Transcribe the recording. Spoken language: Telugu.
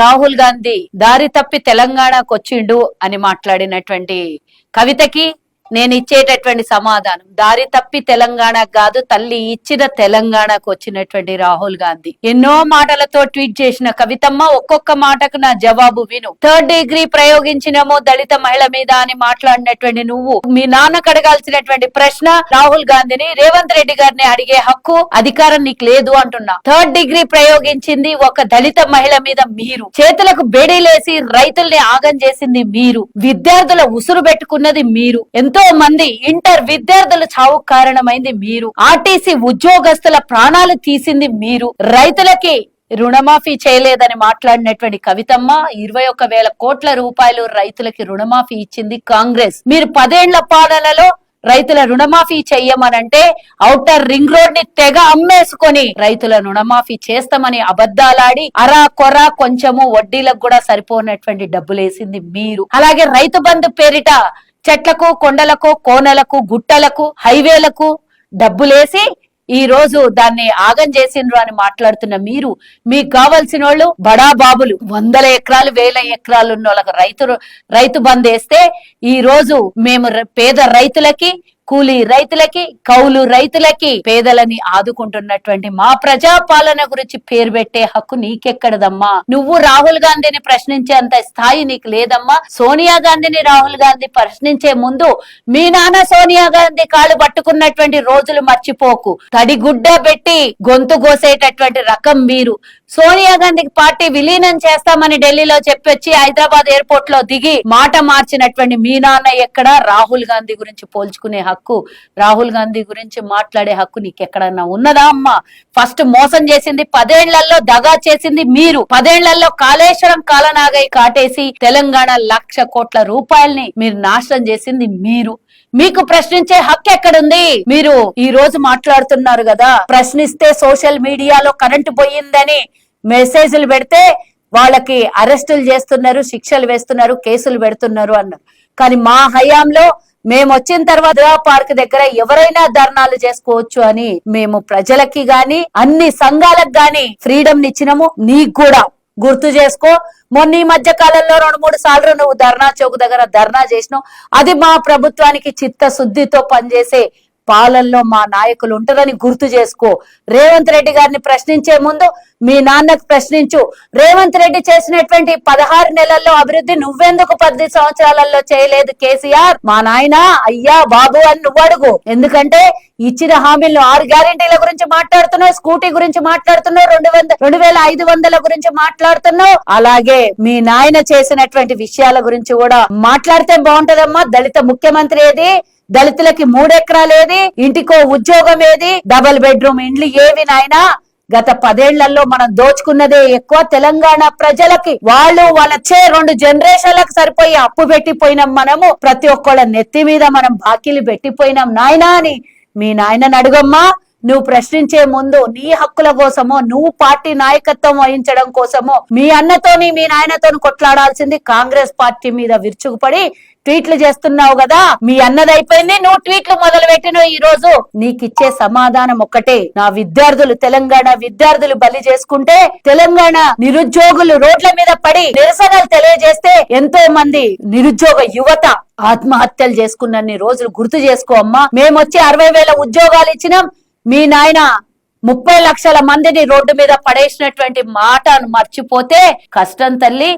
రాహుల్ గాంధీ దారి తప్పి తెలంగాణకు వచ్చిండు అని మాట్లాడినటువంటి కవితకి నేను ఇచ్చేటటువంటి సమాధానం, దారి తప్పి తెలంగాణ కాదు, తల్లి ఇచ్చిన తెలంగాణకు వచ్చినటువంటి రాహుల్ గాంధీ. ఎన్నో మాటలతో ట్వీట్ చేసిన కవితమ్మ, ఒక్కొక్క మాటకు నా జవాబు విను. 3rd డిగ్రీ ప్రయోగించినమో దళిత మహిళ మీద అని మాట్లాడినటువంటి నువ్వు, మీ నాన్నకు అడగాల్సినటువంటి ప్రశ్న రాహుల్ గాంధీని, రేవంత్ రెడ్డి గారిని అడిగే హక్కు అధికారం నీకు లేదు అంటున్నా. 3rd డిగ్రీ ప్రయోగించింది ఒక దళిత మహిళ మీద మీరు, చేతులకు బెడీలేసి రైతుల్ని ఆగం చేసింది మీరు, విద్యార్థుల ఉసురు పెట్టుకున్నది మీరు, ఎంతో మంది ఇంటర్ విద్యార్థుల చావు కారణమైంది మీరు, ఆర్టీసీ ఉద్యోగస్తుల ప్రాణాలు తీసింది మీరు, రైతులకి రుణమాఫీ చేయలేదని మాట్లాడినటువంటి కవితమ్మ, 21,000 కోట్ల రూపాయలు రైతులకి రుణమాఫీ ఇచ్చింది కాంగ్రెస్. మీరు 10 ఏళ్ల పాలనలో రైతుల రుణమాఫీ చెయ్యమనంటే ఔటర్ రింగ్ రోడ్ ని తెగ అమ్మేసుకొని రైతుల రుణమాఫీ చేస్తామని అబద్దాలాడి అరా కొరా కొంచెము వడ్డీలకు కూడా సరిపోనటువంటి డబ్బులేసింది మీరు. అలాగే రైతు బంధు పేరిట చెట్లకు, కొండలకు, కోనలకు, గుట్టలకు, హైవేలకు డబ్బులేసి ఈ రోజు దాన్ని ఆగం చేసిండ్రు అని మాట్లాడుతున్న మీరు, మీకు కావలసిన వాళ్ళు బడా బాబులు 100 ఎకరాలు 1000 ఎకరాలు ఉన్న వాళ్ళకి రైతు బంద్ వేస్తే ఈ రోజు మేము పేద రైతులకి, కూలీ రైతులకి, కౌలు రైతులకి, పేదలని ఆదుకుంటున్నటువంటి మా ప్రజాపాలన గురించి పేరు పెట్టే హక్కు నీకెక్కడదమ్మా? నువ్వు రాహుల్ గాంధీని ప్రశ్నించేంత స్థాయి నీకు లేదమ్మా. సోనియా గాంధీని రాహుల్ గాంధీ ప్రశ్నించే ముందు మీ నాన్న సోనియా గాంధీ కాళ్ళు పట్టుకున్నటువంటి రోజులు మర్చిపోకు. తడిగుడ్డ పెట్టి గొంతు కోసేటటువంటి రకం మీరు. సోనియా గాంధీకి పార్టీ విలీనం చేస్తామని ఢిల్లీలో చెప్పొచ్చి హైదరాబాద్ ఎయిర్పోర్ట్ లో దిగి మాట మార్చినటువంటి మీ నాన్న ఎక్కడ? రాహుల్ గాంధీ గురించి పోల్చుకునే హక్కు, రాహుల్ గాంధీ గురించి మాట్లాడే హక్కు నీకెక్కడన్నా ఉన్నదా అమ్మా? ఫస్ట్ మోసం చేసింది, 10 ఏళ్లలో దగా చేసింది మీరు. 10 ఏళ్లలో కాళేశ్వరం కాలనాగై కాటేసి తెలంగాణ 1,00,000 కోట్ల రూపాయల్ని మీరు నాశనం చేసింది మీరు. మీకు ప్రశ్నించే హక్కు ఎక్కడుంది? మీరు ఈ రోజు మాట్లాడుతున్నారు కదా, ప్రశ్నిస్తే సోషల్ మీడియాలో కరెంటు పోయిందని మెసేజ్లు పెడితే వాళ్ళకి అరెస్టులు చేస్తున్నారు, శిక్షలు వేస్తున్నారు, కేసులు పెడుతున్నారు అన్నారు. కానీ మా హయాంలో మేము వచ్చిన తర్వాత పార్క్ దగ్గర ఎవరైనా ధర్నాలు చేసుకోవచ్చు అని మేము ప్రజలకి గాని అన్ని సంఘాలకు గాని ఫ్రీడమ్ ఇచ్చినాము. నీకు కూడా గుర్తు చేసుకో. మొన్న ఈ మధ్య కాలంలో 2-3 సార్లు నువ్వు ధర్నా చౌక్ దగ్గర ధర్నా చేసినావు. అది మా ప్రభుత్వానికి చిత్తశుద్ధితో పనిచేసే పాలనలో మా నాయకులు ఉంటారని గుర్తు చేసుకో. రేవంత్ రెడ్డి గారిని ప్రశ్నించే ముందు మీ నాన్నకు ప్రశ్నించు. రేవంత్ రెడ్డి చేసినటువంటి 16 నెలల్లో అభివృద్ధి నువ్వెందుకు 10 సంవత్సరాలలో చేయలేదు కేసీఆర్? మా నాయన అయ్యా బాబు అని నువ్వు అడుగు. ఎందుకంటే ఇచ్చిన హామీలను 6 గ్యారెంటీల గురించి మాట్లాడుతున్నావు, స్కూటీ గురించి మాట్లాడుతున్నావు, 2,500 గురించి మాట్లాడుతున్నావు. అలాగే మీ నాయన చేసినటువంటి విషయాల గురించి కూడా మాట్లాడితే బాగుంటదమ్మా. దళిత ముఖ్యమంత్రి ఏది? దళితులకి 3 ఎకరాలు ఏది? ఇంటికో ఉద్యోగం ఏది? డబుల్ బెడ్రూమ్ ఇండ్లు ఏవి నాయనా? గత 10 ఏళ్లలో మనం దోచుకున్నదే ఎక్కువ. తెలంగాణ ప్రజలకి వాళ్ళొచ్చే 2 జనరేషన్లకు సరిపోయి అప్పు పెట్టిపోయినాం. మనము ప్రతి ఒక్కళ్ళ నెత్తి మీద మనం బాకీలు పెట్టిపోయినాం నాయనా అని మీ నాయనని అడుగమ్మా. నువ్వు ప్రశ్నించే ముందు నీ హక్కుల కోసమో, నువ్వు పార్టీ నాయకత్వం వహించడం కోసమో మీ అన్నతోని మీ నాయనతోని కొట్లాడాల్సింది కాంగ్రెస్ పార్టీ మీద విరుచుకుపడి ట్వీట్లు చేస్తున్నావు కదా. మీ అన్నది అయిపోయింది, నువ్వు ట్వీట్లు మొదలు పెట్టినావు. ఈ రోజు నీకిచ్చే సమాధానం ఒక్కటే, నా విద్యార్థులు, తెలంగాణ విద్యార్థులు బలి చేసుకుంటే, తెలంగాణ నిరుద్యోగులు రోడ్ల మీద పడి నిరసనలు తెలియజేస్తే ఎంతో మంది నిరుద్యోగ యువత ఆత్మహత్యలు చేసుకున్నన్ని రోజులు గుర్తు చేసుకో అమ్మా. మేమొచ్చి 60,000 ఉద్యోగాలు ఇచ్చినాం. మీ నాయన 30 లక్షల మందిని రోడ్డు మీద పడేసినటువంటి మాటను మర్చిపోతే కష్టం తల్లి.